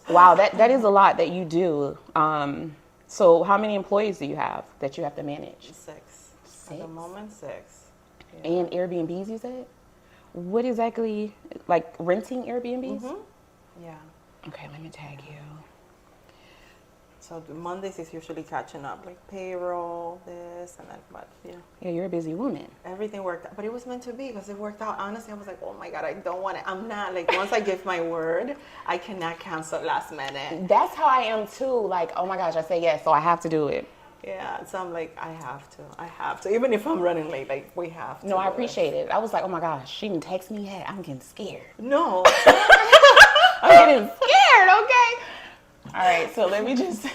Wow, that is a lot that you do. So how many employees do you have that you have to manage? 6. At the moment, 6. Yeah. And Airbnbs, you said? What exactly, like renting Airbnbs? Mm-hmm. Yeah. Okay, let me tag you. So Mondays is usually catching up, like payroll, this and that, but Yeah, you're a busy woman. everything worked out. But it was meant to be because it worked out. Honestly, I was like, oh my God, I don't want it. I'm not, like, once I give my word, I cannot cancel last minute. That's how I am too. Like, oh my gosh, I say yes, so I have to do it. Yeah, so I'm like, I have to. Even if I'm running late, like, we have to. No, I appreciate it. I was like, oh my gosh, she didn't text me yet. I'm getting scared. No. I'm getting scared, okay? All right, so let me just...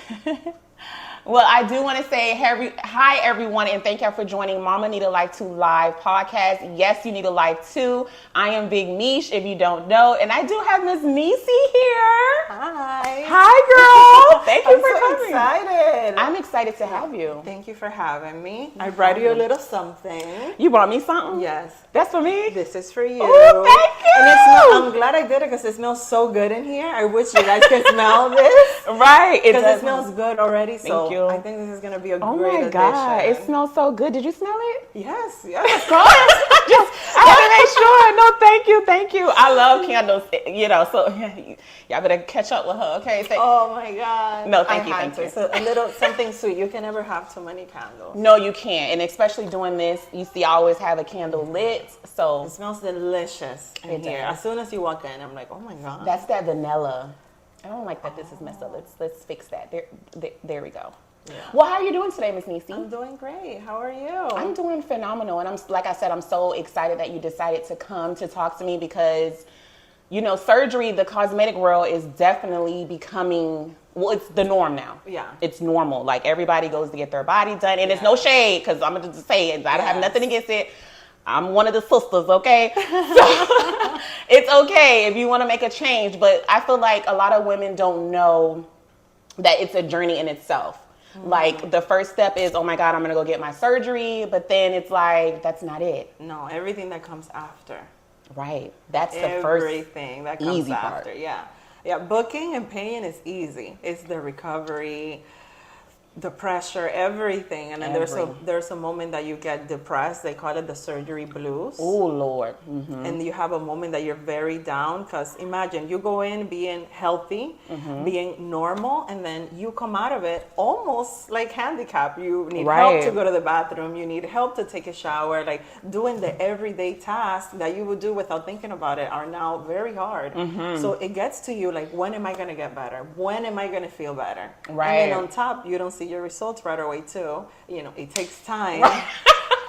Well, I do want to say hi, everyone, and thank y'all for joining Mama Need a Life 2 live podcast. Yes, you need a life too. I am Big Mish, if you don't know, and I do have Miss Nisy here. Hi. Hi, girl. Thank you for I'm so coming. excited. I'm excited to have you. Thank you for having me. I brought you a little something. You brought me something? Yes. That's for me? This is for you. Oh, thank you. And I'm glad I did it because it smells so good in here. I wish you guys could smell this. Right. Because it smells good already. So Thank you. I think this is going to be a Oh great my addition. God, it smells so good. Did you smell it? Yes, yes. I had to make sure. No, thank you. I love candles, so y'all better catch up with her, okay? Oh my God. No, thank you. So a little something sweet. You can never have too many candles. No, you can't. And especially doing this, you see, I always have a candle lit, so. It smells delicious in here. does. As soon as you walk in, I'm like, oh my God. That's that vanilla. I don't like that this is messed up. Let's fix that. There we go. Yeah. Well, how are you doing today, Miss Nisy? I'm doing great. How are you? I'm doing phenomenal, and like I said, I'm so excited that you decided to come to talk to me because, surgery, the cosmetic world is definitely becoming, well, it's the norm now. Yeah. It's normal. Like, everybody goes to get their body done, and it's no shade, because I'm going to just say it. I don't have nothing against it. I'm one of the sisters, okay? So, it's okay if you want to make a change, but I feel like a lot of women don't know that it's a journey in itself. Like, the first step is, oh my God, I'm going to go get my surgery. But then it's like, that's not it. No, everything that comes after. Right. That's the first everything that comes easy after. part. Yeah. Yeah. Booking and paying is easy. It's the recovery, the pressure, everything. And then there's a moment that you get depressed. They call it the surgery blues. Oh, Lord. Mm-hmm. And you have a moment that you're very down because imagine you go in being healthy, being normal, and then you come out of it almost like handicapped. You need help to go to the bathroom. You need help to take a shower. Like doing the everyday tasks that you would do without thinking about it are now very hard. So it gets to you like, when am I going to get better? When am I going to feel better? Right. And then on top, you don't see your results right away too. It takes time.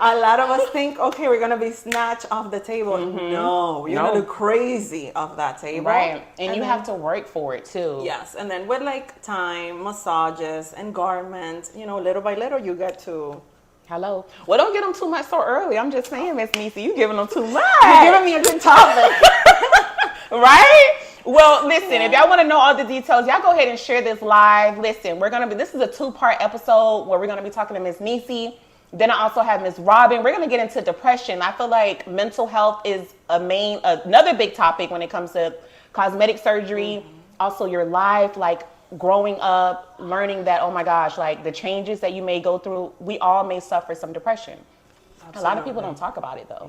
A lot of us think, okay, we're gonna be snatched off the table. No, you're gonna do crazy off that table. Right. And you have to work for it too. Yes. And then with like time, massages, and garments, little by little you get to. Hello. Well, don't get them too much so early. I'm just saying, Miss Nisy, you giving them too much. You're giving me a good topic. Right? Well, listen, if y'all want to know all the details, y'all go ahead and share this live. Listen, this is a 2-part episode where we're going to be talking to Miss Nisy. Then I also have Miss Rahbyn. We're going to get into depression. I feel like mental health is another big topic when it comes to cosmetic surgery. Also your life, like growing up, learning that, oh my gosh, like the changes that you may go through, we all may suffer some depression. Absolutely. A lot of people don't talk about it though.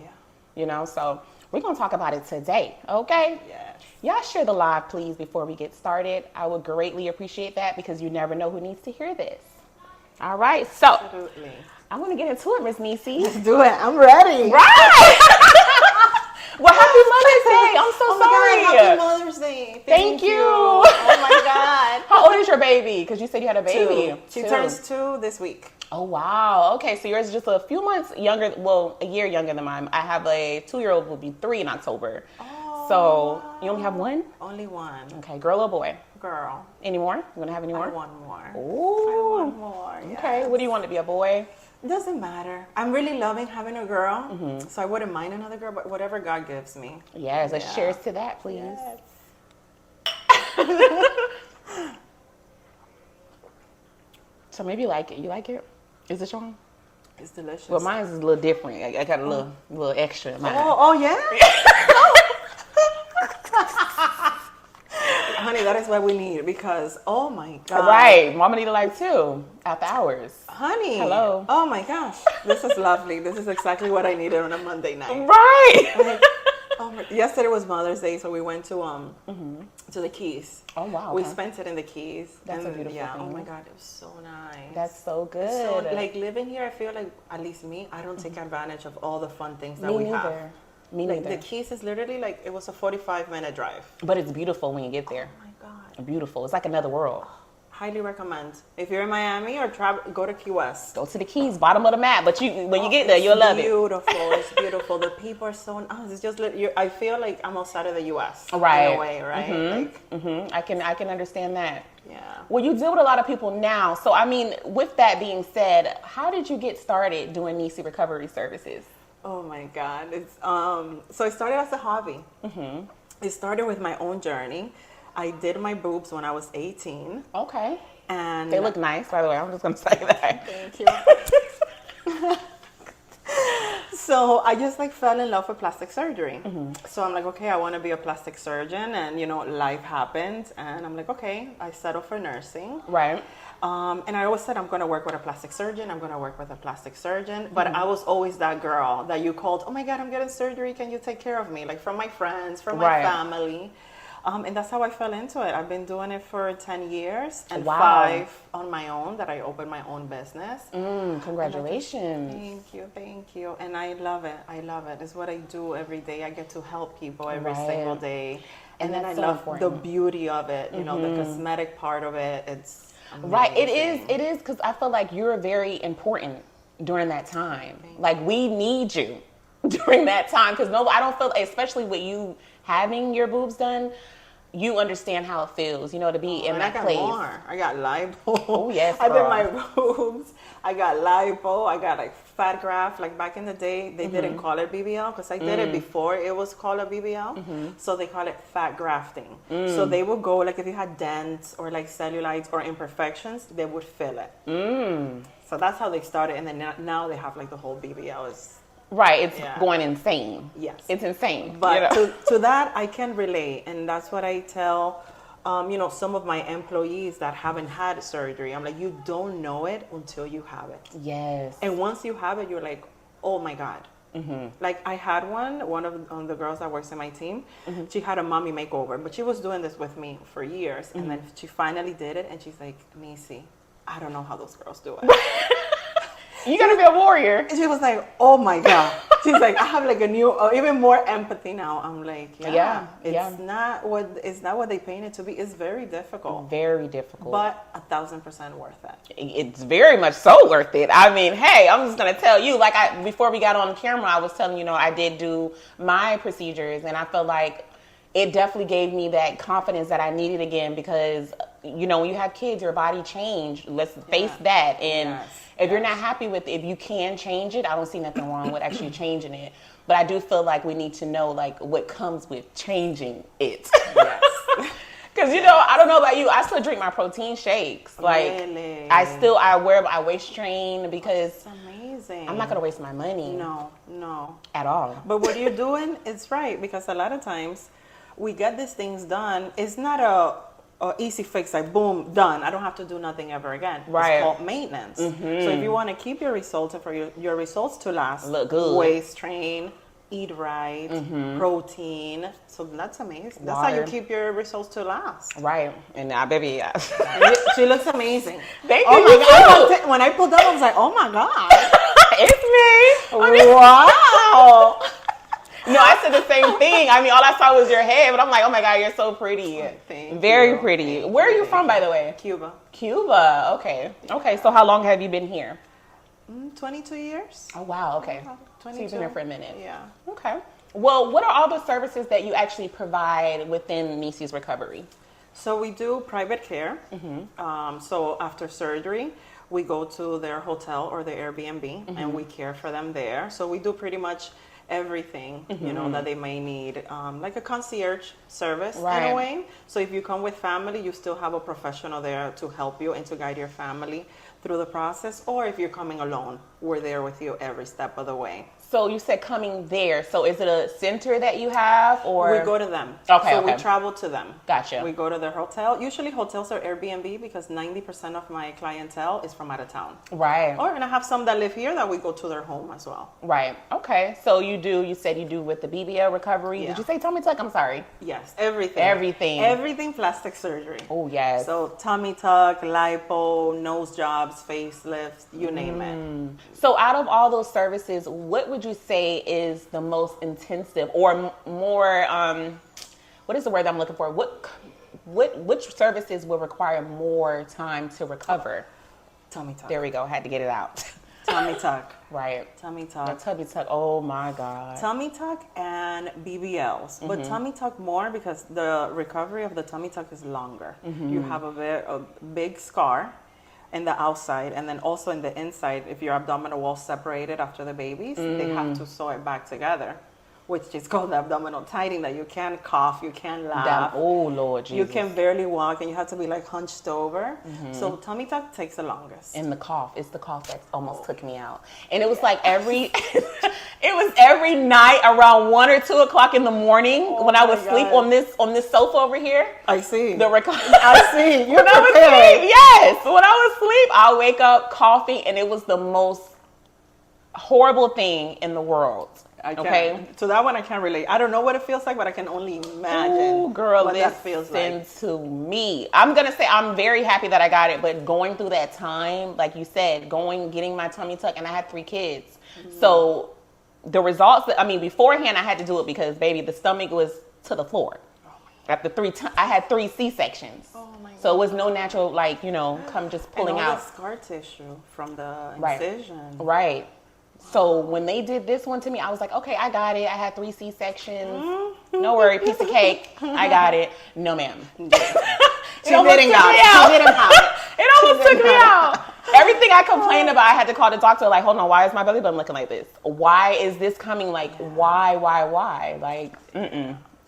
Yeah. So we're going to talk about it today, okay? Yes. Y'all share the live, please, before we get started. I would greatly appreciate that because you never know who needs to hear this. All right, so Absolutely. I want to get into it, Miss Nisy. Let's do it. I'm ready. Right. Well, happy Mother's Day. I'm so sorry. God, happy Mother's Day. Thank you. Oh my God. How old is your baby? Because you said you had a baby. She turns 2 this week. Oh, wow. Okay, so yours is just a few months younger, well, a year younger than mine. I have a 2-year-old will be 3 in October. Oh, so you only have one? Only one. Okay, girl or boy? Girl. Any more? You want to have any more? I want more. Ooh. I want more, yes. Okay, what do you want to be, a boy? It doesn't matter. I'm really loving having a girl, so I wouldn't mind another girl, but whatever God gives me. Yes, let's cheers to that, please. Yes. So maybe you like it. You like it? Is it strong? It's delicious. Well, mine is a little different. I got a little extra in mine. Oh yeah? Honey, that is what we need because, oh my God. Right. Mama need a life too. After hours. Honey. Hello. Oh my gosh. This is lovely. This is exactly what I needed on a Monday night. Right. Like, yesterday was Mother's Day, so we went to the Keys. Oh wow. We Okay. spent it in the Keys. That's a beautiful thing. Oh thing. my God, it was so nice. That's so good. So like living here, I feel like, at least me, I don't take advantage of all the fun things that we have. Me Like neither. the Keys is literally like, it was a 45-minute drive. But it's beautiful when you get there. Oh my God. Beautiful. It's like another world. Highly recommend. If you're in Miami or travel, go to Key West. Go to the Keys, bottom of the map. But when you get there, you'll love it. It's beautiful. The people are so nice. It's just, I feel like I'm outside of the U.S. Right. In a way, right? Like, I can understand that. yeah. Well, you deal with a lot of people now. So, I mean, with that being said, how did you get started doing Nisy recovery services? Oh my God. It's so it started as a hobby. It started with my own journey. I did my boobs when I was 18. Okay. And They look nice, by the way. I'm just going to say that. Thank you. So I just like fell in love with plastic surgery. So I'm like, okay, I want to be a plastic surgeon, and life happened, and I'm like, okay, I settled for nursing. Right. And I always said I'm going to work with a plastic surgeon. I'm going to work with a plastic surgeon. But I was always that girl that you called, oh my God, I'm getting surgery. Can you take care of me? Like from my friends, from my family. And that's how I fell into it. I've been doing it for 10 years and 5 on my own, that I opened my own business. Congratulations. Thank you. And I love it. It's what I do every day. I get to help people every single day. And then I love the beauty of it, the cosmetic part of it. It's amazing. Right. It is because I feel like you're very important during that time. Like we need you during that time because I don't feel, especially with you having your boobs done, you understand how it feels, to be in that place. I got lipo. Oh yes, I girl. did my boobs. I got lipo. I got like fat graft. Like back in the day, they didn't call it BBL because I did it before it was called a BBL. So they call it fat grafting. So they would go, like if you had dents or like cellulites or imperfections, they would fill it. So that's how they started. And then now they have like the whole BBL is. Right, it's going insane. Yes. It's insane. But to that, I can relate. And that's what I tell, some of my employees that haven't had surgery. I'm like, you don't know it until you have it. Yes. And once you have it, you're like, oh my God. Like I had one of the girls that works in my team, she had a mommy makeover, but she was doing this with me for years. And then she finally did it. And she's like, Nisy, I don't know how those girls do it. You gotta be a warrior. And she was like, oh my God. She's like, I have like a new, even more empathy now. I'm like, it's not what they paint it to be. It's very difficult. Very difficult. But 1,000% worth it. It's very much so worth it. I mean, hey, I'm just gonna tell you, before we got on camera, I was telling I did do my procedures, and I felt like it definitely gave me that confidence that I needed again because, when you have kids, your body changed. Let's face that. And if you're not happy with it, if you can change it, I don't see nothing wrong with actually changing it. But I do feel like we need to know what comes with changing it. Yes. Because, I don't know about you, I still drink my protein shakes. Really? I wear my waist train because it's amazing. I'm not going to waste my money. No. At all. But what you're doing is right because a lot of times we get these things done. It's not a easy fix, like boom, done. I don't have to do nothing ever again. Right. It's called maintenance. So if you want to keep your results and for your results to last, look good, waist train, eat right, protein. So that's amazing. That's how you keep your results to last. Right. And now, baby, she looks amazing. Thank you. Oh my God. When I pulled up, I was like, oh my God. It's me. Wow. No, I said the same thing. I mean, all I saw was your head, but I'm like, oh my God, you're so pretty. Very pretty. Where are you from, by the way? Cuba. Okay. So how long have you been here? 22 years. Oh, wow. Okay. 22. So you've been here for a minute. Yeah. Okay. Well, what are all the services that you actually provide within Nisy's recovery? So we do private care. So after surgery, we go to their hotel or their Airbnb and we care for them there. So we do pretty much everything, that they may need, like a concierge service in Right. a way. So if you come with family, you still have a professional there to help you and to guide your family through the process. Or if you're coming alone, we're there with you every step of the way. So you said coming there. So is it a center that you have, or We go to them. Okay, So okay. we travel to them. Gotcha. We go to their hotel. Usually hotels are Airbnb because 90% of my clientele is from out of town. Right. And I have some that live here that we go to their home as well. Right. Okay. So you said you do with the BBL recovery. Yeah. Did you say tummy tuck? I'm sorry. Yes, everything. Everything. Everything plastic surgery. Oh, yes. So tummy tuck, lipo, nose jobs, facelifts, you name it. So out of all those services, what would you say is the most intensive or more, what is the word I'm looking for? Which services will require more time to recover? Tummy tuck. There we go. Had to get it out. Tummy tuck. Right. Tummy The tuck. tummy tuck. Oh my God. Tummy tuck and BBLs, but tummy tuck more because the recovery of the tummy tuck is longer. You have a big scar in the outside, and then also in the inside. If your abdominal wall separated after the babies, they have to sew it back together, which is called the abdominal tightening. That you can't cough, you can't laugh. Oh Lord Jesus. You can barely walk, and you have to be like hunched over. So tummy tuck takes the longest. And the cough, it's the cough that almost took me out. And it was like every night around 1 or 2 o'clock in the morning when I would my sleep God. on this sofa over here. I see. I see. When I would sleep, yes. When I would sleep, I'll wake up coughing, and it was the most horrible thing in the world. Okay. So that one I can't relate. I don't know what it feels like, but I can only imagine Ooh, girl, what that feels like. listen to me. I'm gonna say I'm very happy that I got it, but going through that time, like you said, getting my tummy tuck, and I had 3 kids, so the results. Beforehand, I had to do it because, baby, the stomach was to the floor. After I had 3 C-sections. Oh my God. So it was no natural, come just pulling and all out. the scar tissue from the Right. incision. Right. So when they did this one to me, I was like, okay, I got it. I had 3 C-sections. No worry, piece of cake. I got it. No, ma'am. She didn't got it. She didn't have it. It almost took me out. Everything I complained about, I had to call the doctor. Like, hold on, why is my belly button looking like this? Why is this coming? Like, why? Like,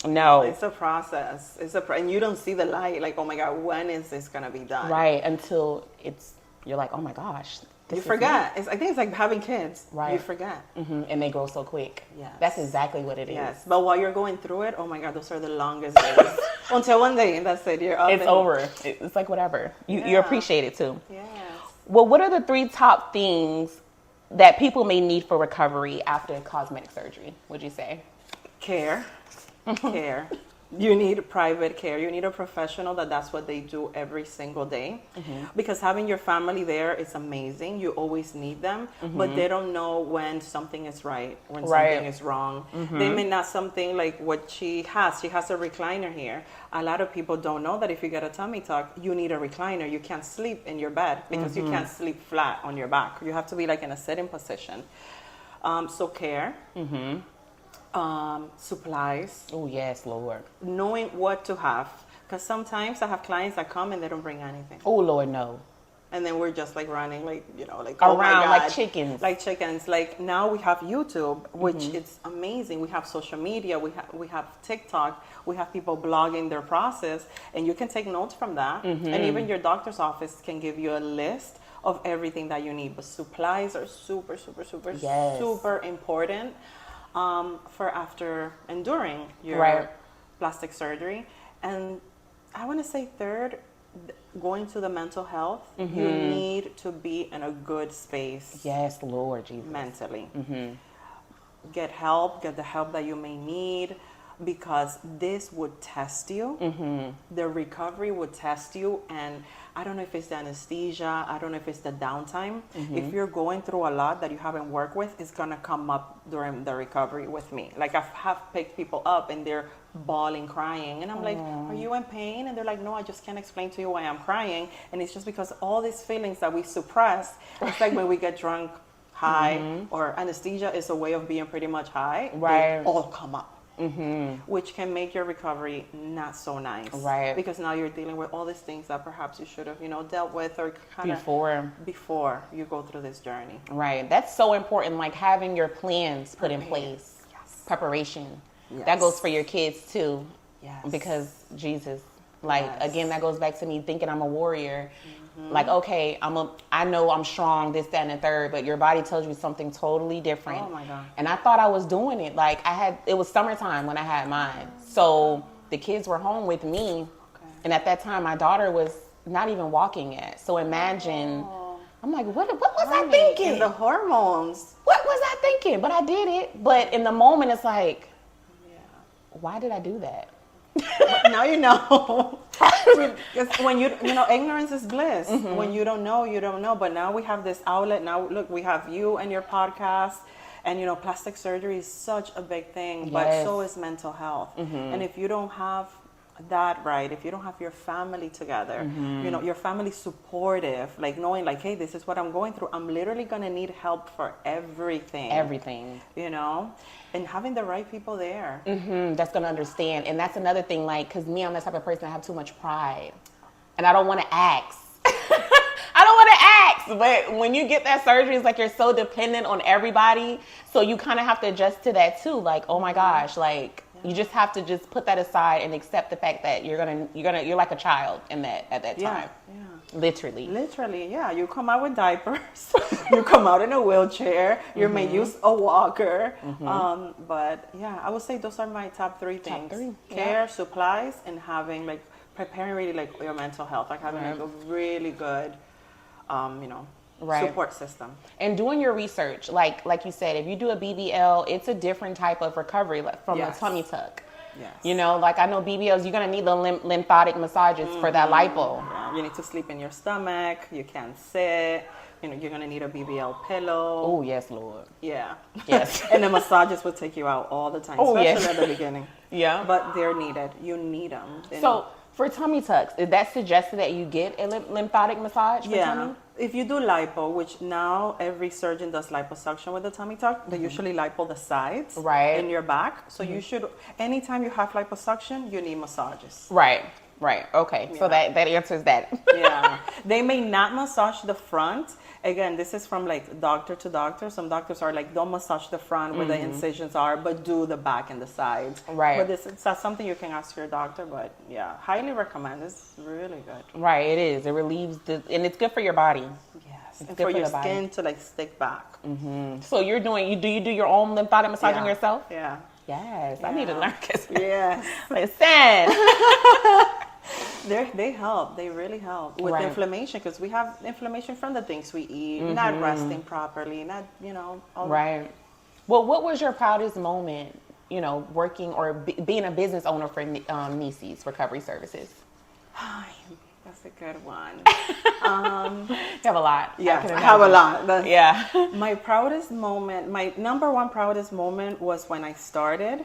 no. It's a process. And you don't see the light. Like, oh my God, when is this gonna be done? Right, until you're like, oh my gosh. You forget. I think it's like having kids. Right. You forget. And they grow so quick. Yes. That's exactly what it is. Yes. But while you're going through it, oh my God, those are the longest days. Until one day, and that's it. You're up. It's over. It's like whatever. You appreciate it too. Yes. Well, what are the 3 top things that people may need for recovery after cosmetic surgery, would you say? Care. You need private care. You need a professional that's what they do every single day. Because having your family there is amazing. You always need them, but they don't know when something is right, when something is wrong. They may not something like what she has. She has a recliner here. A lot of people don't know that if you get a tummy tuck, you need a recliner. You can't sleep in your bed because you can't sleep flat on your back. You have to be like in a sitting position. So care. Supplies. Oh, yes, Lord. Knowing what to have. Because sometimes I have clients that come and they don't bring anything. Oh, Lord, no. And then we're just like running like, like Around oh my God. like chickens. Like chickens. Like now we have YouTube, which is amazing. We have social media. We have TikTok. We have people blogging their process. And you can take notes from that. And even your doctor's office can give you a list of everything that you need. But supplies are super, super, super, super important. For after and during your plastic surgery. And I want to say third, going to the mental health, you need to be in a good space. Yes, Lord Jesus. Mentally. Get help, get the help that you may need, because this would test you. The recovery would test you, and I don't know if it's the anesthesia, I don't know if it's the downtime. If you're going through a lot that you haven't worked with, it's gonna come up during the recovery with me. Like I have picked people up and they're bawling, crying, and I'm like, are you in pain? And they're like, no, I just can't explain to you why I'm crying. And it's just because all these feelings that we suppress, it's like when we get drunk, high, or anesthesia is a way of being pretty much high, they all come up. Which can make your recovery not so nice, because now you're dealing with all these things that perhaps you should have dealt with or kind of before you go through this journey. That's so important, like having your plans put in place. preparation. Yes. That goes for your kids too. Yes. Because Jesus, like, Yes. again, that goes back to me thinking I'm a warrior. Like, okay, I know I'm strong, this, that, and the third, but your body tells you something totally different. Oh my God. And I thought I was doing it. Like, it was summertime when I had mine. So the kids were home with me. Okay. And at that time, my daughter was not even walking yet. So imagine, I'm like, what was I thinking? And the hormones. What was I thinking? But I did it. But in the moment, it's like, why did I do that? But now you know. Because when you know, ignorance is bliss. When you don't know, you don't know. But now we have this outlet. Now, look, we have you and your podcast. And, you know, plastic surgery is such a big thing. But so is mental health. And if you don't have that right, if you don't have your family together, you know, your family supportive, like knowing like, hey, this is what I'm going through, I'm literally gonna need help for everything, you know, and having the right people there that's gonna understand. And that's another thing, like, because me, I'm the type of person that have too much pride and I don't want to ask. I don't want to ask, but when you get that surgery, it's like you're so dependent on everybody, so you kind of have to adjust to that too. Like, oh my gosh, like, you just have to just put that aside and accept the fact that you're like a child at that time. Literally, yeah. You come out with diapers, you come out in a wheelchair, you may use a walker, but yeah, I would say those are my top three things: care, supplies, and having like preparing really like your mental health, like having like a really good, you know, support system. And doing your research, like you said, if you do a BBL, it's a different type of recovery from a tummy tuck. You know, like I know BBLs, you're gonna need the lymphatic massages for that lipo. You need to sleep in your stomach. You can't sit. You know, you're gonna need a BBL pillow. Oh yes, Lord. Yeah. Yes. And the massages will take you out all the time, especially at the beginning. But they're needed. You need them. So for tummy tucks, is that suggested that you get a lymphatic massage for tummy? If you do lipo, which now every surgeon does liposuction with the tummy tuck, they usually lipo the sides in your back. So you should, anytime you have liposuction, you need massages. Right. Okay. So that answers that. They may not massage the front. Again, this is from like doctor to doctor. Some doctors are like, don't massage the front where the incisions are, but do the back and the sides. But that's something you can ask your doctor. But yeah, highly recommend. It's really good. Right, it is. It relieves and it's good for your body. Yes, and for your skin to like stick back. So you do your own lymphatic massaging yourself? Yeah. Yes, I need to learn. Yes. Listen. They help. They really help with inflammation, because we have inflammation from the things we eat, not resting properly, not, you know. Right. Well, what was your proudest moment, you know, working or being a business owner for Nisy's Recovery Services? That's a good one. You have a lot. Yeah, I have a lot. My proudest moment, my number one proudest moment was when I started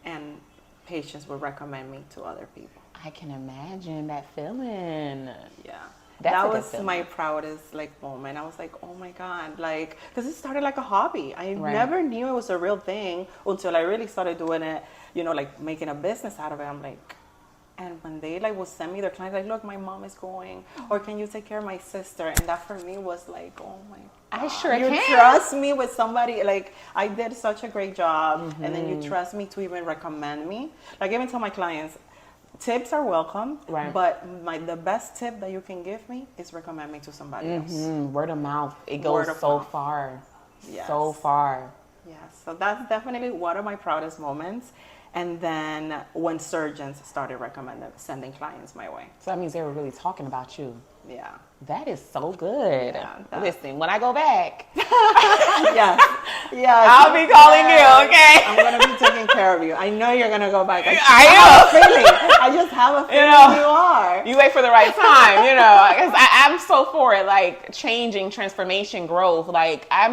and patients would recommend me to other people. I can imagine that feeling. Yeah. That's that was my proudest like moment. I was like, oh my God, like, because it started like a hobby. I never knew it was a real thing until I really started doing it, you know, like making a business out of it. I'm like, and when they like will send me their clients, like, look, my mom is going, or can you take care of my sister? And that for me was like, oh my God. I sure you can. Trust me with somebody, like I did such a great job, and then you trust me to even recommend me. Like I even tell my clients, tips are welcome, but the best tip that you can give me is recommend me to somebody else. Word of mouth. It goes so far. Yes. So far. Yes. So that's definitely one of my proudest moments. And then when surgeons started sending clients my way. So that means they were really talking about you. Yeah. That is so good. Listen, when I go back, I'll be calling you, okay? I'm going to be taking care of you. I know you're going to go back. I have a feeling. I just have a feeling you are. You wait for the right time, you know. I'm so for it, like changing, transformation, growth. Like I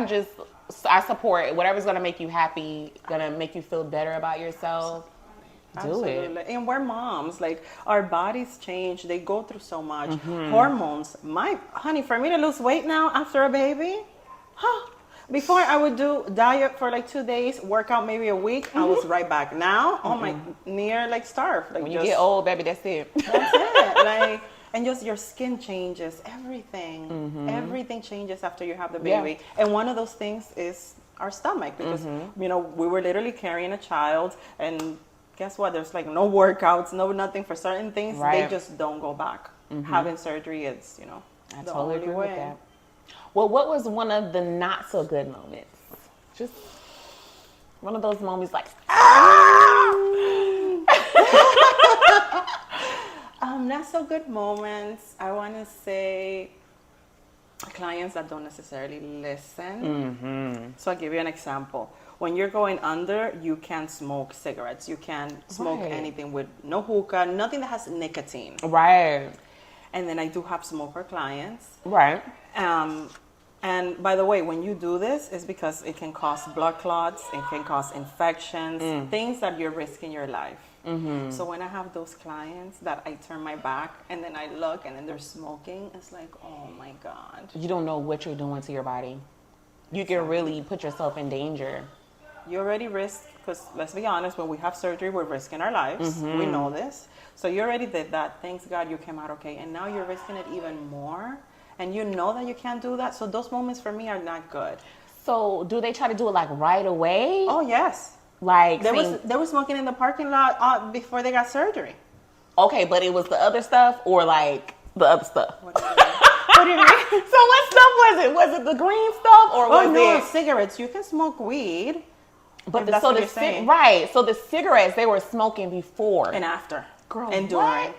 support whatever's going to make you happy, going to make you feel better about yourself. Absolutely. Do it. And we're moms. Like, our bodies change. They go through so much. Hormones. Honey, for me to lose weight now after a baby, before I would do diet for like 2 days, workout maybe a week, I was right back. Now, near like starved. Like when you get old, baby, that's it. That's it. Like, And just your skin changes, everything. Everything changes after you have the Yeah. baby. And one of those things is our stomach because, we were literally carrying a child and guess what? There's like no workouts, no nothing for certain things. Right. They just don't go back. Having surgery is, I the totally only agree way. with that. Well, what was one of the not so good moments? Just one of those moments like, Not so good moments. I want to say clients that don't necessarily listen. So I'll give you an example. When you're going under, you can't smoke cigarettes. You can't smoke Right. anything with no hookah, nothing that has nicotine. right, And then I do have smoker clients. right, And by the way, when you do this, it's because it can cause blood clots, it can cause infections, things that you're risking your life. So when I have those clients that I turn my back and then I look and then they're smoking, it's like, oh my God. you don't know what you're doing to your body. You can really put yourself in danger. You already risk, because let's be honest, when we have surgery, we're risking our lives. We know this. So you already did that. Thanks God you came out okay. And now you're risking it even more. And you know that you can't do that. So those moments for me are not good. So do they try to do it like right away? Oh, yes. Like They were smoking in the parking lot before they got surgery. okay, but it was the other stuff or like the other stuff? What do you mean? What do you mean? So what stuff was it? Was it the green stuff or was Oh, no, it? cigarettes. You can smoke weed. But if the, that's so what the you're saying. right, so the cigarettes they were smoking before And after. Girl, and during. what?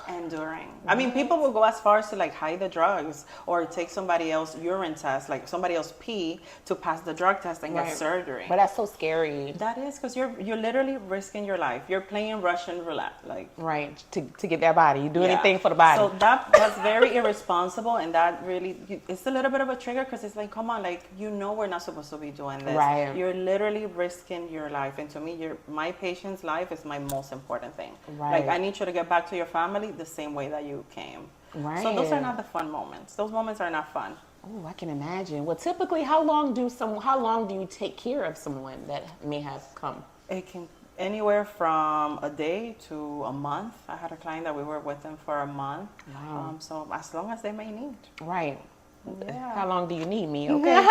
And during. I mean, people will go as far as to like hide the drugs or take somebody else's urine test, like somebody else pee to pass the drug test and Right. get surgery. But that's so scary, That is because you're literally risking your life. You're playing Russian roulette, like. right? To get that body, you do Yeah. anything for the body. So that's very irresponsible, and that really it's a little bit of a trigger because it's like, come on, like we're not supposed to be doing this. Right. You're literally risking your life, and to me, my patient's life is my most important thing. Right. Like I need you to get back to your family the same way that you came. Right. So those are not the fun moments. Those moments are not fun. Oh, I can imagine. Well, typically, how long do you take care of someone that may have come? It can anywhere from a day to a month. I had a client that we were with them for a month. Wow. So as long as they may need. Right. Yeah. How long do you need me? Okay.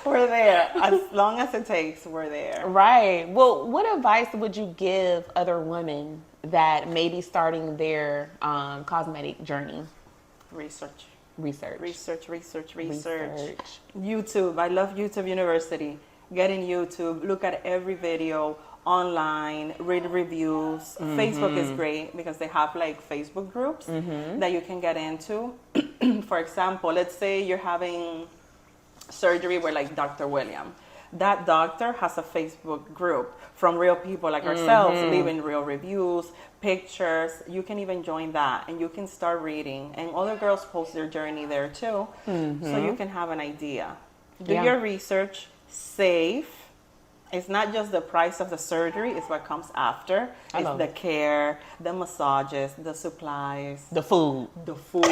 We're there. As long as it takes, we're there. Right. Well, what advice would you give other women that may be starting their cosmetic journey? Research. Research. YouTube. I love YouTube University. Get in YouTube. Look at every video online. Read reviews. Facebook is great because they have like Facebook groups that you can get into. For example, let's say you're having surgery with like Dr. William. That doctor has a Facebook group from real people like ourselves, leaving real reviews, pictures. You can even join that and you can start reading. And other girls post their journey there too. So you can have an idea. Do Yeah. your research, safe. It's not just the price of the surgery, it's what comes after. I It's love the it. care, the massages, the supplies, The food. the food.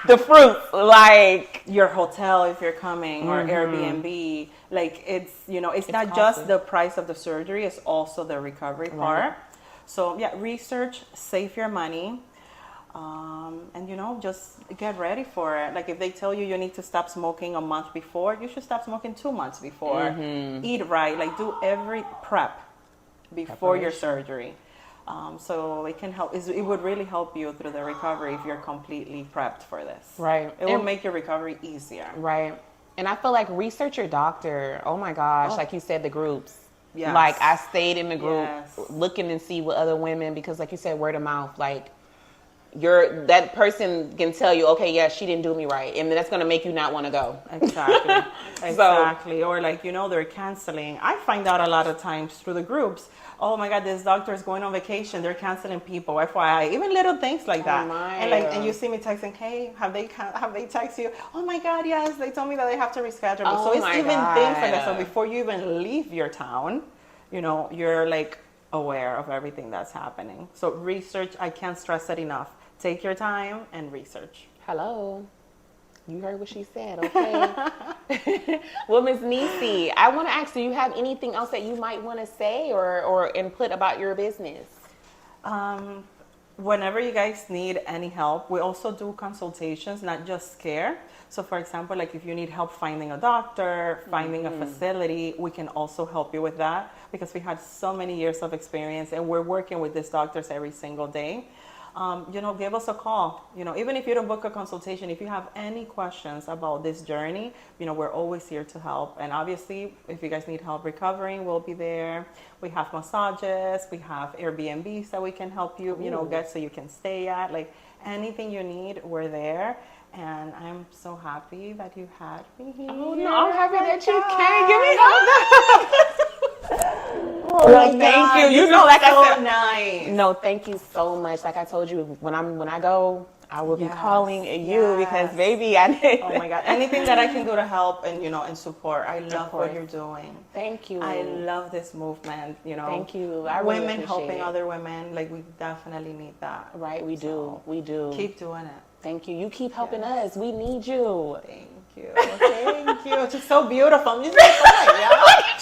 The fruits. Like, Your hotel if you're coming or Airbnb, like it's not costly. just the price of the surgery, it's also the recovery part. So yeah, research, save your money, and just get ready for it. Like if they tell you you need to stop smoking a month before, you should stop smoking 2 months before. Eat right, like do every prep before your surgery. So it can help. It would really help you through the recovery if you're completely prepped for this. right. It will make your recovery easier. Right. And I feel like research your doctor. Oh my gosh. Like you said, the groups. Yes. Like I stayed in the group Yes. looking and see what other women, because like you said, word of mouth, like that person can tell you, okay, yeah, she didn't do me right. And that's going to make you not want to go. Exactly. Exactly. Or like, they're canceling. I find out a lot of times through the groups, oh my God, this doctor is going on vacation. They're canceling people. FYI, even little things like that. my. And you see me texting, hey, have they texted you? Oh my God, yes. They told me that they have to reschedule me. Oh So it's my even things like that. So God. before you even leave your town, you're like aware of everything that's happening. So research, I can't stress it enough. Take your time and research. Hello. You heard what she said, okay? Well, Ms. Nisy, I want to ask, do you have anything else that you might want to say or input about your business? Um, Whenever you guys need any help, we also do consultations, not just care. So, for example, like if you need help finding a doctor, finding a facility, we can also help you with that because we had so many years of experience and we're working with these doctors every single day. Give us a call. Even if you don't book a consultation, if you have any questions about this journey, we're always here to help. And obviously, if you guys need help recovering, we'll be there. We have massages, we have Airbnbs that we can help you, get so you can stay at. Like anything you need, we're there. And I'm so happy that you had me here. Oh no, I'm happy that you came. Give me hug. Well, thank you. You know, like I said, nice. No, thank you so much. Like I told you, when I go, I will be calling you because, baby, I need. Oh my God! Anything that I can do to help and support. I love what you're doing. Thank you. I love this movement. Thank you. I really women appreciate helping it. other women. Like we definitely need that. Right, we do. We do. Keep doing it. Thank you. You keep helping us. We need you. Thank you. Thank you. It's just so beautiful. I'm just like, oh my God.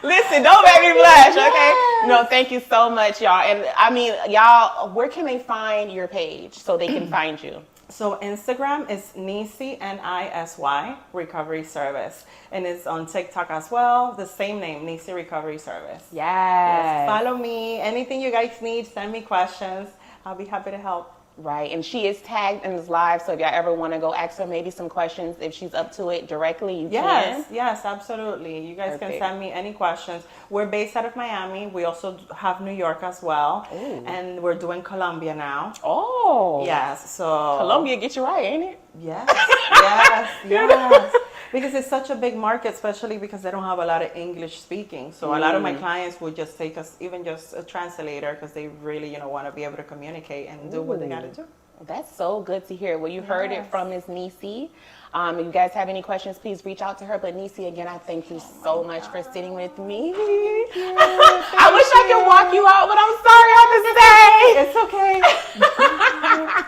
Listen, don't make me blush, okay? No, thank you so much, y'all. And I mean, y'all, where can they find your page so they can find you? So Instagram is Nisy and Nisy Recovery Service, and it's on TikTok as well. The same name, Nisy Recovery Service. Yes. Follow me. Anything you guys need, send me questions. I'll be happy to help. Right, and she is tagged in this live, so if y'all ever want to go ask her maybe some questions, if she's up to it directly, you can. Yes, absolutely. You guys can send me any questions. We're based out of Miami. We also have New York as well. Ooh. And we're doing Colombia now. Oh. Yes, so. Colombia get you right, ain't it? Yes, yes. Because it's such a big market, especially because they don't have a lot of English speaking. So a lot of my clients would just take us, even just a translator, because they really, want to be able to communicate and do what they got to do. That's so good to hear. Well, you heard it from Ms. Nisy. If you guys have any questions, please reach out to her. But Nisy, again, I thank you so much for sitting with me. I wish I could walk you out, but I'm sorry I have to stay. It's okay.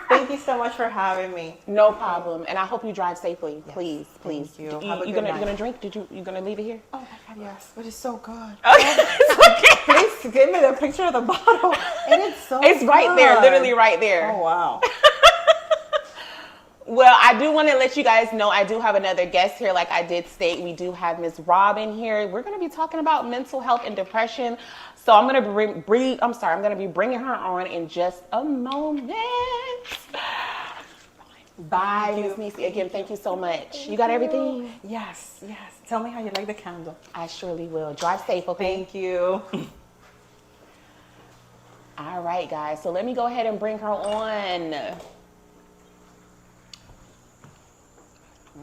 Thank you so much for having me. No problem. And I hope you drive safely. Yes. Please. Thank you. You gonna drink? You gonna leave it here? Oh my God, yes. But it's so good. Okay. Please give me the picture of the bottle. It's right there, literally right there. Oh wow. Well, I do want to let you guys know I do have another guest here. Like I did state, we do have Ms. Rahbyn here. We're going to be talking about mental health and depression. So I'm going to be bringing her on in just a moment. Bye, Ms. Nisy. Again, thank you so much. You got everything? Yes. Tell me how you like the candle. I surely will. Drive safe, okay? Thank you. All right, guys. So let me go ahead and bring her on.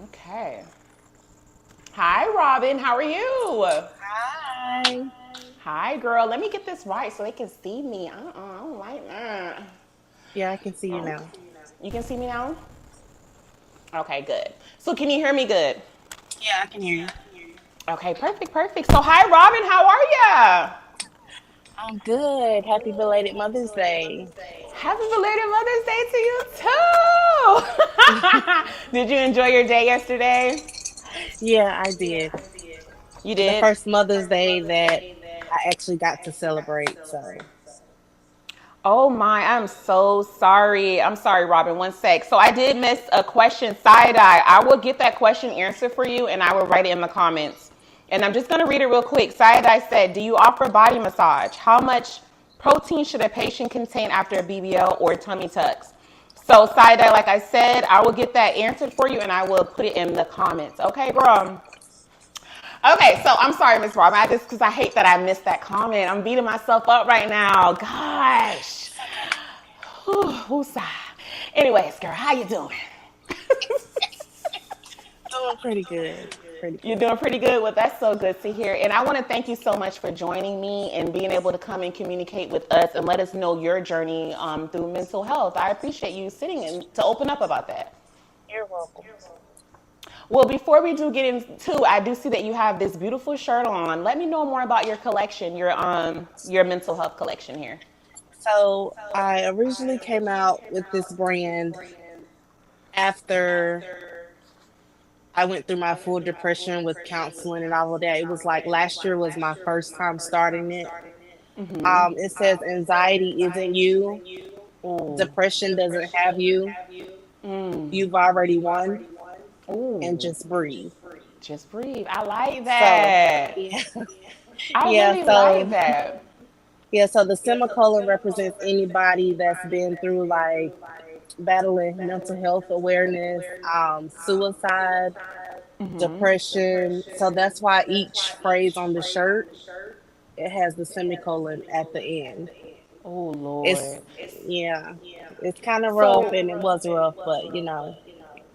Okay. Hi, Rahbyn. How are you? Hi. Hi, girl. Let me get this right so they can see me. I don't like that. Yeah, I can see you now. You can see me now? Okay, good. So can you hear me good? Yeah, I can hear you. Okay, perfect. So hi, Rahbyn. How are ya? I'm good. Happy belated Mother's Day. Happy belated Mother's Day to you too. Did you enjoy your day yesterday? Yeah, I did. You did? The first Mother's Day that I actually got to celebrate. So. Oh my, I'm so sorry. I'm sorry, Rahbyn. One sec. So I did miss a question, side-eye. I will get that question answered for you and I will write it in the comments. And I'm just going to read it real quick. Side-eye said, do you offer body massage? How much protein should a patient contain after a BBL or tummy tucks? So side-eye, like I said, I will get that answered for you and I will put it in the comments. Okay, girl? Okay, so I'm sorry, Ms. Rahbyn. Because I hate that I missed that comment. I'm beating myself up right now. Gosh. Woosah. Anyways, girl, how you doing? Doing pretty good. You're doing pretty good? Well, that's so good to hear. And I want to thank you so much for joining me and being able to come and communicate with us and let us know your journey through mental health. I appreciate you sitting and to open up about that. You're welcome. Well, before we do get into, I do see that you have this beautiful shirt on. Let me know more about your collection, your mental health collection here. So I originally came out with this brand after I went through my full depression with counseling and all of that. It was like last year was my first time starting it. It says anxiety isn't you, Ooh. depression doesn't have you, you've already won, and Ooh. just breathe. Just breathe. I like So that. yeah, I yeah. really like So that. yeah. So the semicolon represents anybody that's been through like battling mental health awareness, suicide, depression. So that's why each phrase on the shirt it has the semicolon at the end. Oh It's Lord. yeah, it's kind of rough, So and it was rough, but you know,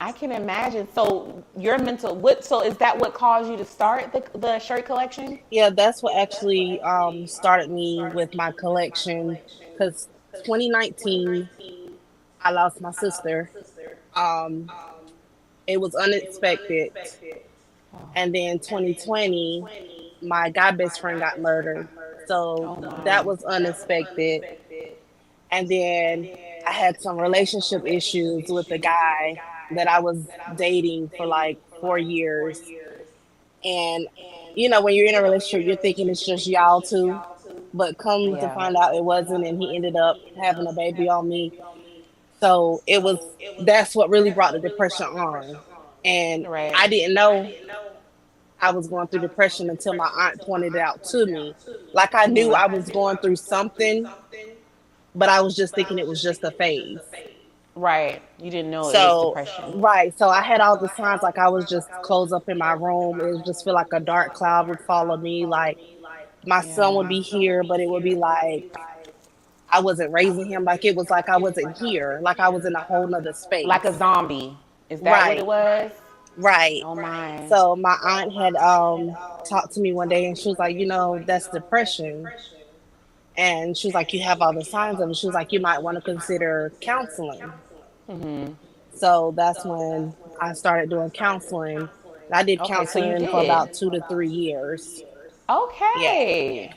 I can imagine. So your mental what so is that what caused you to start the shirt collection? yeah, that's what actually started me with my collection because 2019 I lost my sister. Um, it was unexpected, and then 2020 my guy best friend got murdered, so Oh that my. was unexpected. And then I had some relationship issues with the guy that I was dating for like 4 years. And, you know, when you're in a relationship, you're thinking it's just y'all two. But come to Yeah. find out it wasn't. And he ended up having a baby on me. So it was, that's what really brought the depression on. And Right. I didn't know I was going through depression until my aunt pointed it out to me. Like I knew I was going through something, but I was just thinking it was just a phase. Right. You didn't know it was So, depression. right. So I had all the signs like I was just closed up in my room. It would just feel like a dark cloud would follow me. Like my son would Yeah. be here, but it would be like I wasn't raising him. Like it was like I wasn't here. Like I was in a whole nother Like a space. zombie. Is that what it Right. was? Right. Oh my. So my aunt had talked to me one day and she was like, you know, that's depression. And she was like, you have all the signs of it. She was like, you might want to consider counseling. So that's when I started doing counseling. I did Okay, so you counseling for did. about 2 to 3 years. Yeah, Okay. yeah.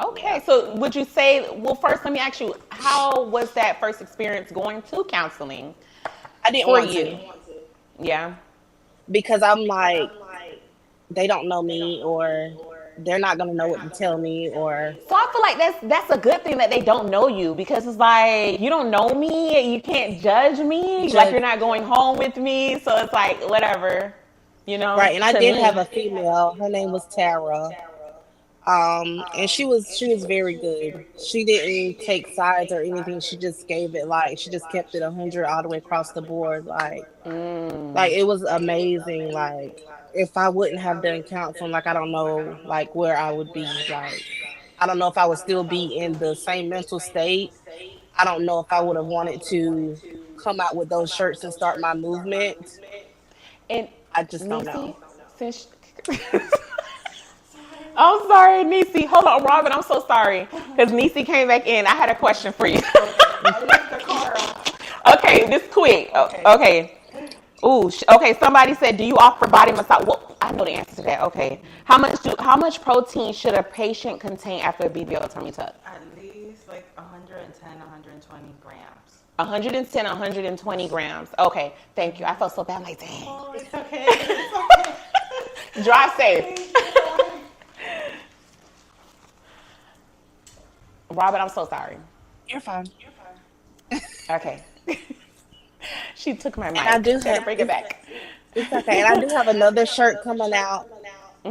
Okay. So would you say, well, first let me ask you, how was that first experience going to counseling I didn't for want you? to Yeah. because I'm like, they don't know me or they're not going to know what to tell me or So I feel like that's a good thing that they don't know you because it's like you don't know me, you can't judge me, like judge. you're not going home with me, so it's like whatever, you know, Right. And I to did have me. a female. Her name was Tara. And she was very good. She didn't take sides or anything. She just gave it like she just kept it 100 all the way across the board. Like it was amazing. Like if I wouldn't have done counseling, like I don't know like where I would be. Like I don't know if I would still be in the same mental state. I don't know if I would have wanted to come out with those shirts and start my movement. And I just don't Nisi, know. since I'm sorry, Nisi. Hold on, Robin. I'm so sorry because Nisi came back in. I had a question for you. Okay, this quick. Okay. Ooh. Okay. Somebody said, "Do you offer body massage?" Well, I know the answer to that. Okay. How much protein should a patient contain after a BBL tummy tuck? At least like 110, 120 grams. 110, 120 grams. Okay. Thank you. I felt so bad. I'm like, dang. Oh, it's okay. It's okay. Drive safe. Thank you. Robin, I'm so sorry. You're fine. Okay. She took my And I mic. do Gotta have bring it back. it's okay. And I do have another shirt coming out,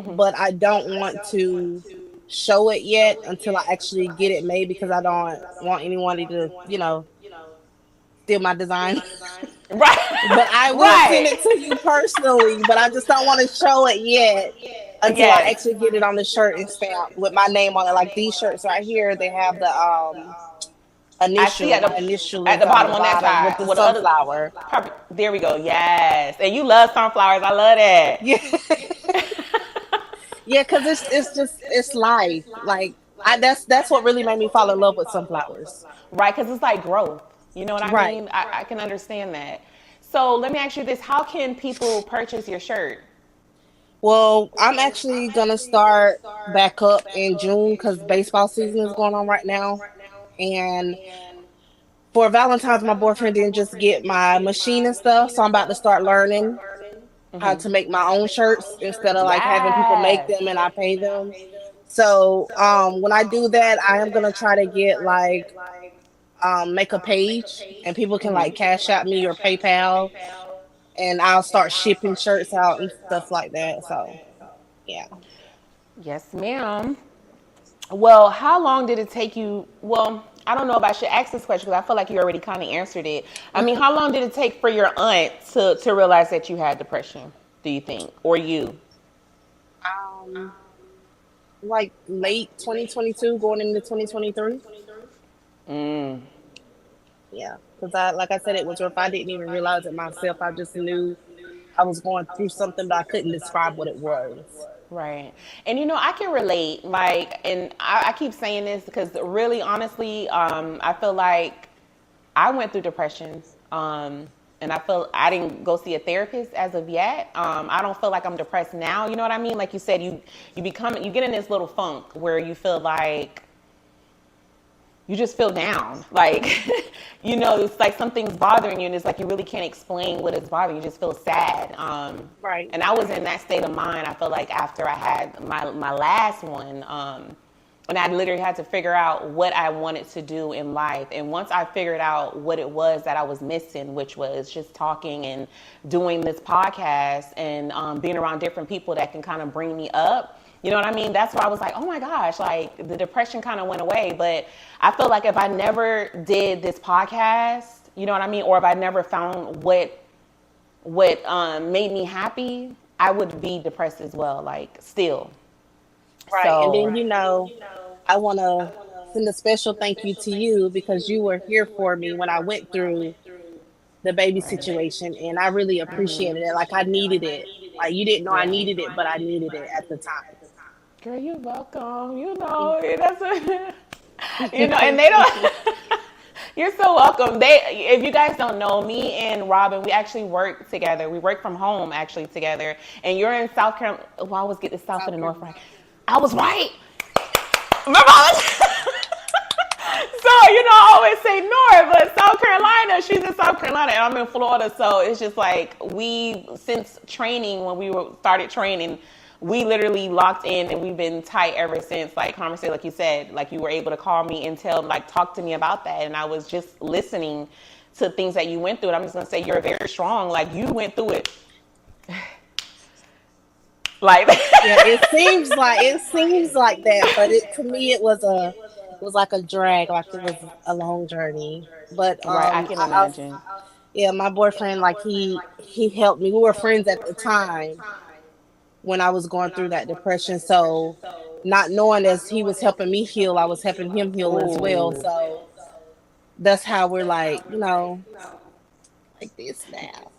but I don't want to show it yet until I actually get it made because I don't want anyone to, steal my design. But Right. I will send Right. it to you personally, but I just don't want to show it yet until I Yes. actually get it on the shirt and stamp with my name on it. Like these shirts right here, they have the I see my initial at is the on the bottom on that bottom with side. the Well, the other sunflower. probably, there we go. Yes. And you love sunflowers. I love that. Yeah. Yeah, because it's life. Like that's what really made me fall in love with sunflowers. Right, because it's like growth. You know what I Right. mean? I can understand that. So let me ask you this: how can people purchase your shirt? Well, I'm actually gonna start back up in June because baseball season is going on right now. And for Valentine's, my boyfriend didn't just get my machine and stuff, so I'm about to start learning how to make my own shirts instead of like having people make Yes. them and I pay them. So when I do that, I am gonna try to get like make a page and people can like cash out me or PayPal, and I'll start shipping shirts out and stuff like that. So yeah. Yes, ma'am. Well, how long did it take you? Well, I don't know if I should ask this question because I feel like you already kind of answered it. I mean, how long did it take for your aunt to realize that you had depression, do you think? Or you? Um, like late 2022, going into 2023. Mm, Yeah, because I, like I said, it was rough. I didn't even realize it myself. I just knew I was going through something, but I couldn't describe what it was. right. And I can relate. Like, and I keep saying this because really, honestly, I feel like I went through depression. And I feel I didn't go see a therapist as of yet. I don't feel like I'm depressed now. You know what I mean? Like you said, you get in this little funk where you feel like you just feel down. Like, it's like something's bothering you, and it's like you really can't explain what is bothering you. You just feel sad. Right. And I was in that state of mind. I feel like after I had my last one. And I literally had to figure out what I wanted to do in life. And once I figured out what it was that I was missing, which was just talking and doing this podcast and being around different people that can kind of bring me up, you know what I mean? That's why I was like, oh my gosh, like the depression kind of went away. But I feel like if I never did this podcast, you know what I mean? Or if I never found what made me happy, I would be depressed as well, like still. Right. And So then, I want to send a special thank you to you because you were here for me when I went through the baby situation. And I really appreciated it. Like, I needed it. Like, you didn't know I yeah. needed it, but I needed it at the time. Girl, you're welcome. That's and they don't. You're so welcome. If you guys don't know, me and Rahbyn, we actually work together. We work from home actually together. And you're in South Carolina. Well, I always get the South and the North right. I was right. Remember, so I always say North, but South Carolina. She's in South Carolina, and I'm in Florida. So it's just like since training when we started training. We literally locked in and we've been tight ever since. Like conversation, like you said, like you were able to call me and talk to me about that. And I was just listening to things that you went through. And I'm just gonna say you're very strong. Like you went through it. Like Yeah, it seems like that, but to me it was like a drag, like it was a long journey. But right, I can imagine. yeah, my boyfriend, like he helped me. We were friends at the time when I was going through that depression. So not knowing as he was helping me heal, I was helping him heal as well. Ooh. So that's how we're like, like this now.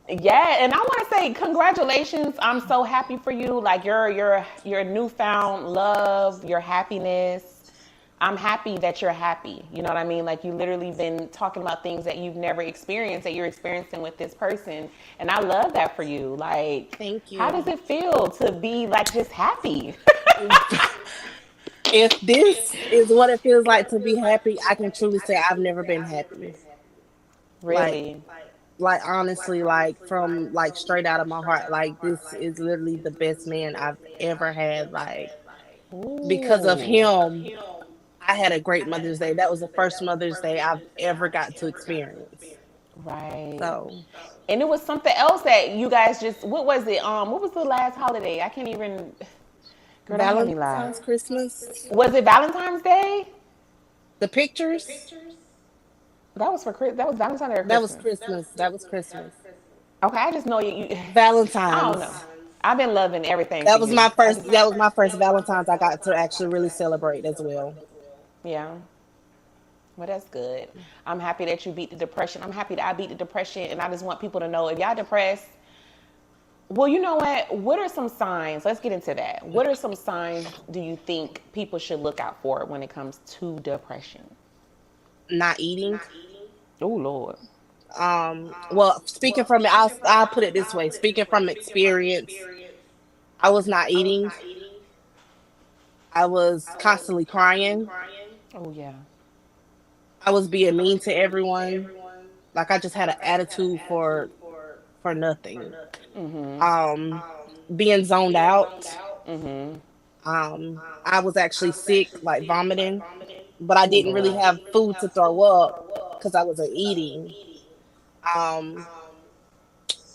Yeah, and I want to say congratulations. I'm so happy for you. Like your newfound love, your happiness. I'm happy that you're happy. You know what I mean? Like you literally been talking about things that you've never experienced that you're experiencing with this person. And I love that for you. Like Thank how does you. it feel to be like just happy? If this is what it feels like to be happy, I can truly say I've never been happy. Like Really? like honestly, like from like straight out of my heart, like this is literally the best man I've ever had. Like because of Ooh. him, I had a great Mother's Day. That was the first Mother's Day I've ever got to experience. Right. So And it was something else that you guys just what was it? What was the last holiday? I can't even girl, don't have me lie. Valentine's, Christmas, Was it Valentine's Day? the pictures. That was that was Valentine's Day or That was Christmas? Christmas. That was Christmas. Okay, I just know I don't know. Valentine's. I've been loving everything for That was you. my first. That was my first Valentine's I got to actually really celebrate as well. Yeah. Well, that's good. I'm happy that you beat the depression. I'm happy that I beat the depression, and I just want people to know if y'all depressed. Well, you know what? What are some signs? Let's get into that. What are some signs do you think people should look out for when it comes to depression? Not eating. Oh Lord. Well, speaking from it, I'll put it this way. Speaking from experience, I was not eating. I was constantly crying. Oh yeah. I was being mean to everyone. Like I just had an attitude for nothing. Mhm. Um, being zoned out. I was actually sick, like vomiting, but I Oh didn't really Lord. have food to throw up because I wasn't eating. Um,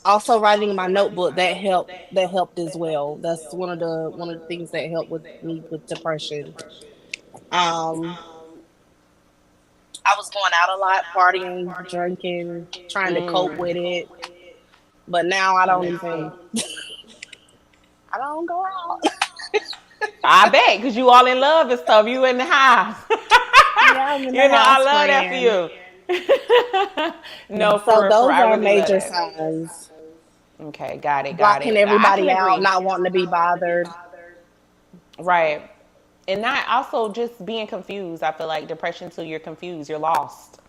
Also writing in my notebook, that helped as well. That's one of the things that helped with me with depression. Um, I was going out a lot, partying, drinking, trying to cope with it. But now I don't go out. I bet, because you all in love and stuff. You in the house. Yeah, I'm in the You know, I house love that praying. for you. No, So for real, for real. those I are really love major that. signs. Okay, got it, got Blocking it. I can everybody out, agree. not wanting to be bothered. Right. And not also just being confused. I feel like depression too, you're confused, you're lost.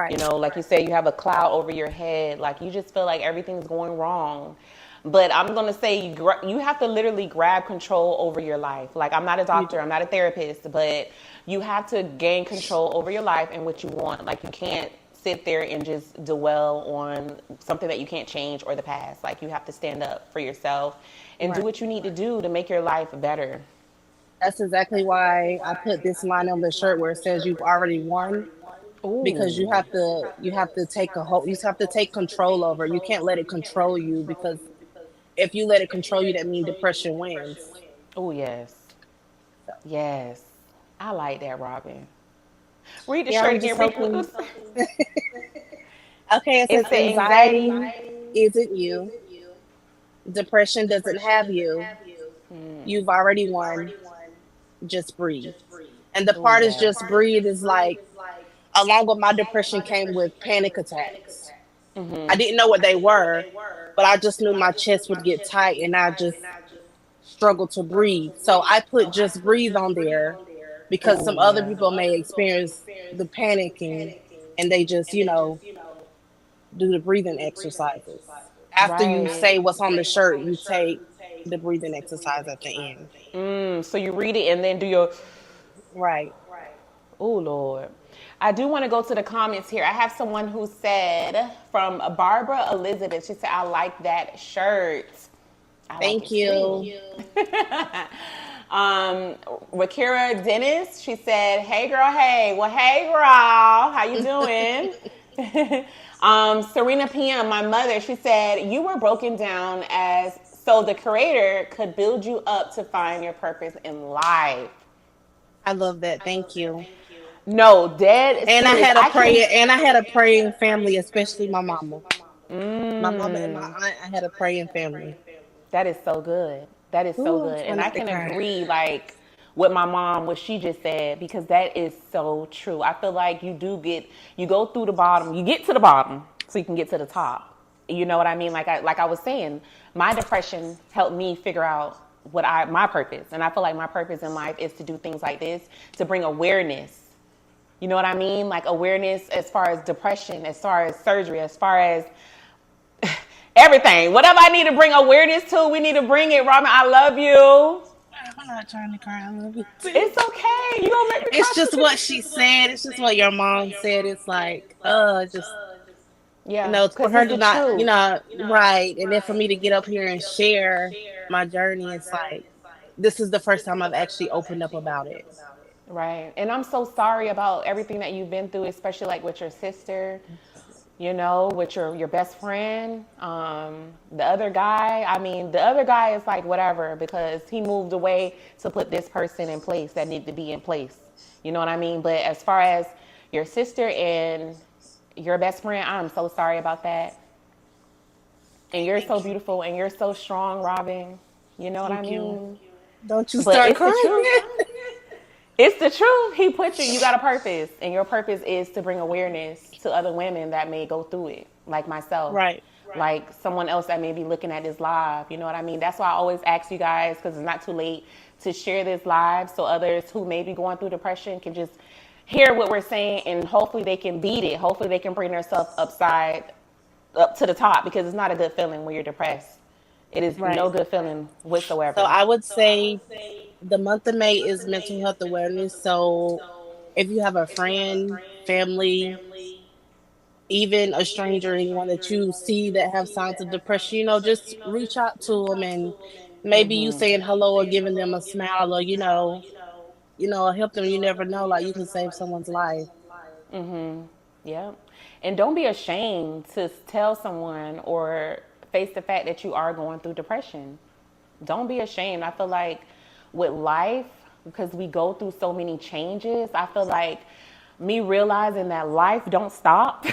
You Right. know, like you said, you have a cloud over your head. Like you just feel like everything's going wrong. But I'm going to say you have to literally grab control over your life. Like, I'm not a You doctor, do. I'm not a therapist, but you have to gain control over your life and what you want. Like, you can't sit there and just dwell on something that you can't change or the past. Like, you have to stand up for yourself and do Right. what you need to do to make your life better. That's exactly why I put this line on the shirt where it says you've already won, because Ooh. you have to take a whole you have to take control over. You can't let it control you, because if you let it control you, that means depression wins. Oh, yes. So Yes. I like that, Robin. Read the yeah, shirt I'm again. just Read what hoping. was. Okay, it It's says the anxiety. anxiety isn't you. Depression doesn't have you. You've already won. Just breathe. And the Oh, part is yeah. just breathe is like, along with my depression came with panic attacks. I didn't know what they were, but I just knew my chest would get tight and I just struggled to breathe. So I put just breathe on there because some Oh, other yeah. people may experience the panicking and they just, do the breathing exercises. After you Right. say what's on the shirt, you take the breathing exercise at the end. So you read it and then do your. Right. Oh, Lord. I do want to go to the comments here. I have someone who said, from Barbara Elizabeth, she said, I like that shirt. I like Thank it too. you. Rakira Dennis, she said, "Hey girl, hey." Well, hey girl, how you doing? Serena PM, my mother, she said, "You were broken down as so the creator could build you up to find your purpose in life." I love that. Thank you. No, dead And I serious. had a I can. prayer, and I had a praying family, especially my mama. My mama and my aunt, I had a praying family. That is so good. That is so Ooh, I'm good. And trying I not to can cry. agree, like, with my mom, what she just said, because that is so true. I feel like you go through the bottom, you get to the bottom so you can get to the top. You know what I mean? Like I was saying, my depression helped me figure out my purpose. And I feel like my purpose in life is to do things like this, to bring awareness. You know what I mean? Like awareness as far as depression, as far as surgery, as far as everything. Whatever I need to bring awareness to, we need to bring it. Robin, I love you. I'm not trying to cry. I love you too. It's okay. You gonna make me It's cry just what too. she said. It's just what your mom said. It's like, just Yeah, for because her it's to the not, truth. right, and then for me to get up here and share my journey, it's like this is the first time I've actually opened up about it. Right. And I'm so sorry about everything that you've been through, especially like with your sister, you know, with your best friend. The other guy, I mean, the other guy is like whatever because he moved away to put this person in place that needed to be in place. You know what I mean? But as far as your sister and your best friend, I'm so sorry about that. And you're so Thank you. beautiful and you're so strong, Robin. You know what I Thank you. mean? Don't you But start it's the crying. truth. It's the truth. He put you got a purpose. And your purpose is to bring awareness to other women that may go through it, like myself. Right. Like someone else that may be looking at this live. You know what I mean? That's why I always ask you guys, because it's not too late, to share this live so others who may be going through depression can just hear what we're saying and hopefully they can beat it. Hopefully they can bring themselves up to the top because it's not a good feeling when you're depressed. It is Right. no good feeling So whatsoever. I would say the month of May is mental health awareness. So if you have a friend, family, even a stranger, anyone that you see that have signs of depression, just reach out to them and maybe you saying hello or giving them a smile, or help them. You never know, like you can save someone's life. Yeah. And don't be ashamed to tell someone or face the fact that you are going through depression. Don't be ashamed. I feel like with life, because we go through so many changes, I feel like me realizing that life don't stop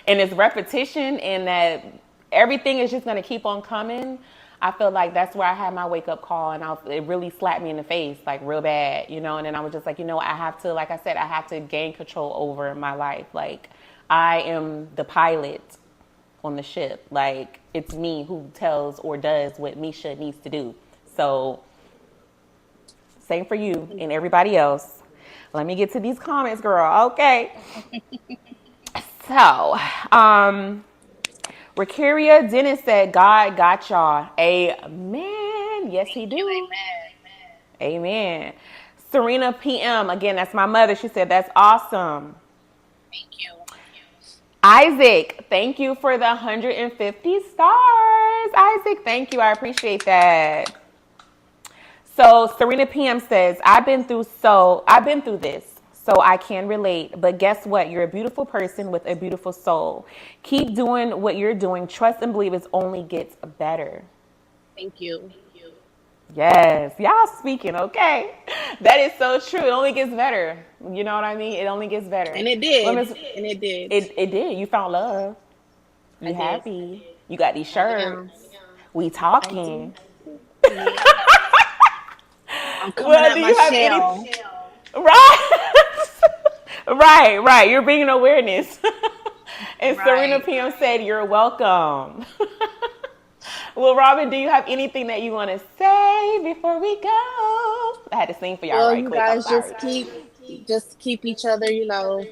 and it's repetition and that everything is just going to keep on coming. I feel like that's where I had my wake up call, and it really slapped me in the face, like real bad, and then I was just like, I have to, like I said, I have to gain control over my life. Like, I am the pilot on the ship. Like, it's me who tells or does what Misha needs to do. So, same for you and everybody else. Let me get to these comments, girl. Okay. So, Rakaria Dennis said, God got y'all. Amen. Yes, he do. Amen. Serena PM, again, that's my mother. She said, that's awesome. Thank you. Isaac, thank you for the 150 stars. Isaac, thank you. I appreciate that. So Serena PM says, I've been through this, so I can relate. But guess what? You're a beautiful person with a beautiful soul. Keep doing what you're doing. Trust and believe it only gets better. Thank you. Yes, y'all speaking, okay? That is so true. It only gets better. You know what I mean? It only gets better. And it did. And it did. It did. You found love. You happy. You got these shirts. We talking. Yeah. I'm coming out my shell. Right. Right. You're bringing awareness. And Right. Serena PM said, you're welcome. Well, Rahbyn, do you have anything that you want to say before we go? I had to sing for y'all right you quick. guys just keep each other,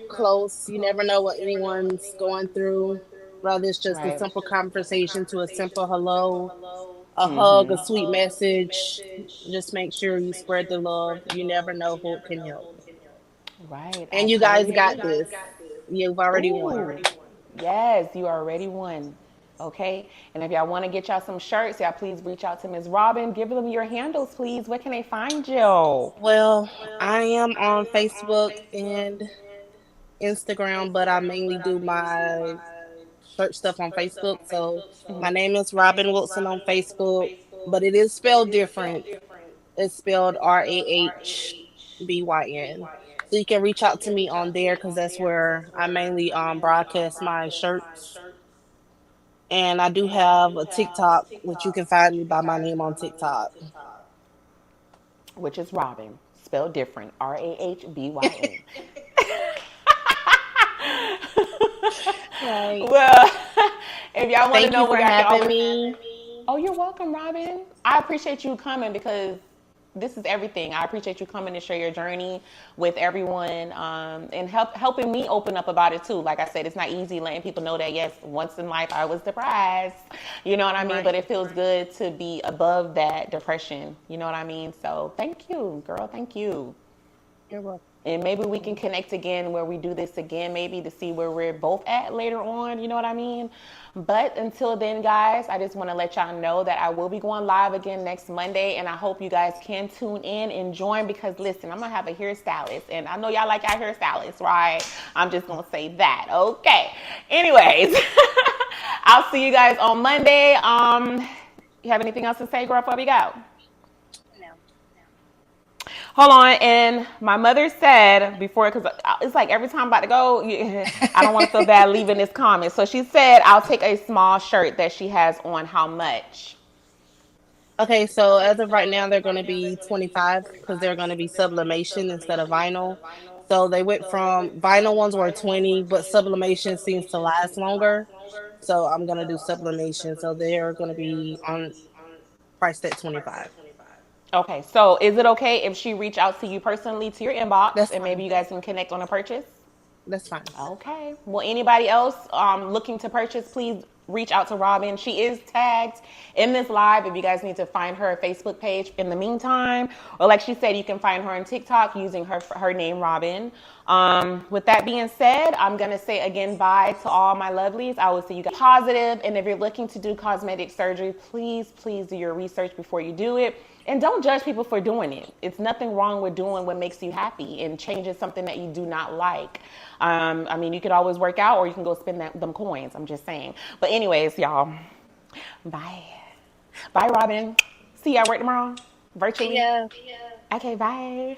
close. You never know what anyone's going through. Whether it's just a simple conversation to a simple hello, a hug, a sweet message. Just make sure you spread the love. You never know who it can help. Right. And you guys got this. You've already won. Yes, you already won. Okay. And if y'all want to get y'all some shirts, y'all please reach out to Ms. Rahbyn. Give them your handles, please. Where can they find you? Well, I am on Facebook and Instagram, but I mainly do my shirt stuff on Facebook. So my name is Rahbyn Wilson on Facebook, but it is spelled different. It's spelled Rahbyn. So you can reach out to me on there because that's where I mainly broadcast my shirts. And I do have a TikTok, which you can find me by my name on TikTok. Which is Rahbyn, spelled different. Rahbyn. Right. Well, if y'all want to know what y'all having me. Oh, you're welcome, Rahbyn. I appreciate you coming because this is everything. I appreciate you coming to share your journey with everyone, and helping me open up about it too. Like I said, it's not easy letting people know that, yes, once in life I was depressed. You know what I mean? Right. But it feels good to be above that depression. You know what I mean? So thank you, girl. Thank you. You're welcome. And maybe we can connect again where we do this again, maybe to see where we're both at later on. You know what I mean? But until then, guys, I just want to let y'all know that I will be going live again next Monday. And I hope you guys can tune in and join because, listen, I'm going to have a hairstylist. And I know y'all like our hairstylists, right? I'm just going to say that. Okay. Anyways, I'll see you guys on Monday. You have anything else to say, girl, before we go? Hold on, and my mother said before, because it's like every time I'm about to go, I don't want to feel bad leaving this comment. So she said, I'll take a small shirt that she has on. How much? Okay, so as of right now, they're going to be 25 because they're going to be sublimation instead of vinyl. So they went from vinyl ones were 20, but sublimation seems to last longer. So I'm going to do sublimation. So they're going to be on priced at 25. Okay, so is it okay if she reach out to you personally to your inbox That's and maybe fine. you guys can connect on a purchase? That's fine. Okay. Well, anybody else looking to purchase, please reach out to Rahbyn. She is tagged in this live if you guys need to find her Facebook page in the meantime. Or like she said, you can find her on TikTok using her name, Rahbyn. With that being said, I'm going to say again bye to all my lovelies. I will see you guys positive. And if you're looking to do cosmetic surgery, please do your research before you do it. And don't judge people for doing it. It's nothing wrong with doing what makes you happy and changes something that you do not like. I mean, you could always work out or you can go spend them coins. I'm just saying. But anyways, y'all, bye. Bye, Rahbyn. See you at work tomorrow, virtually. Yeah. Okay, bye.